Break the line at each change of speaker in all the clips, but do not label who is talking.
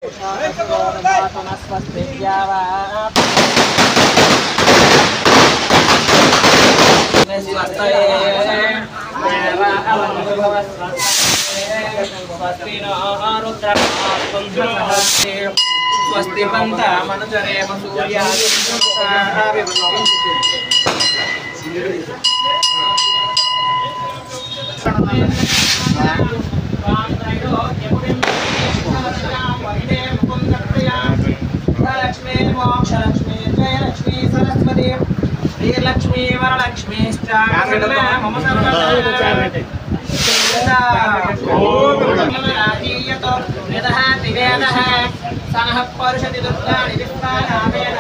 स्वस्ति पंता मनुजरे सूर्या लक्ष्मी मोक्ष लक्ष्मी जय लक्ष्मी सरस्वती श्रीलक्ष्मी वरलक्ष्मी मम सनः परुषति दुर्गाणि विश्वानामेन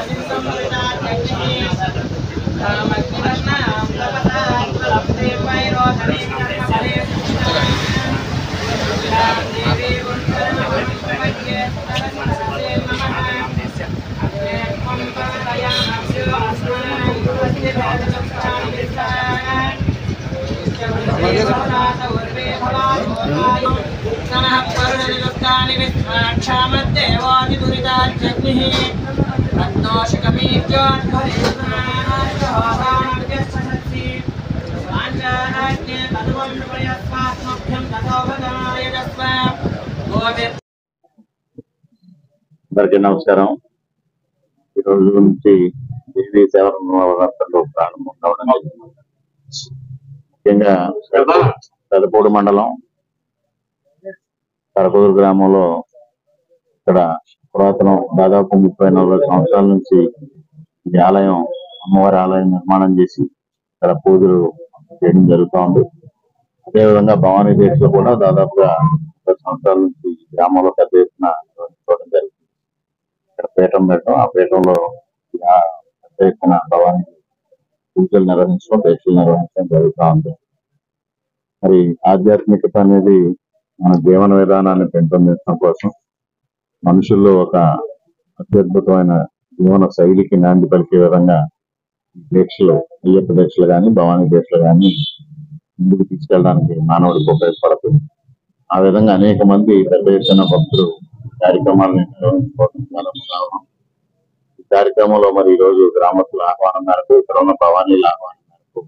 అందరికీ నమస్కారం. ఈ రోజు నుంచి దేవీ సేవలు ప్రారంభం కావడం ముఖ్యంగా పెదపూడి మండలం కరకూరు గ్రామంలో ఇక్కడ పురాతనం దాదాపు 30-40 సంవత్సరాల నుంచి ఈ ఆలయం అమ్మవారి ఆలయం నిర్మాణం చేసి ఇక్కడ పూజలు చేయడం జరుగుతూ ఉంది. అదేవిధంగా భవానీ దీక్షలో కూడా దాదాపుగా 10 సంవత్సరాల నుంచి గ్రామంలో పెద్ద ఎత్తున నిర్వహించుకోవడం జరుగుతుంది. ఇక్కడ పీఠం పెట్టడం, ఆ పీఠంలో పెద్ద ఎత్తున భవానీ పూజలు నిర్వహించడం, దీక్షలు నిర్వహించడం జరుగుతూ ఉంది. మరి ఆధ్యాత్మికత అనేది మన జీవన విధానాన్ని పెంపొందించడం కోసం మనుషుల్లో ఒక అత్యద్భుతమైన జీవన శైలికి నాంది పలికే విధంగా దీక్షలు, అయ్యప్ప దీక్షలు కానీ భవానీ దీక్షలు కానీ ముందుకు తీసుకెళ్ళడానికి మానవుడికి ఉపయోగపడుతుంది. ఆ విధంగా అనేక మంది పెద్ద ఎత్తున భక్తులు కార్యక్రమాలను నిర్వహించుకోవడం చాలా ఉదాహరణ. ఈ కార్యక్రమంలో మరి ఈ రోజు గ్రామస్తుల ఆహ్వానం మేరకు, ఇక్కడ ఉన్న భవానీల ఆహ్వానం మేరకు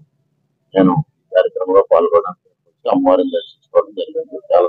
నేను ఈ కార్యక్రమంలో పాల్గొనడానికి అమ్మవారిని దర్శించుకోవడం జరిగింది. చాలా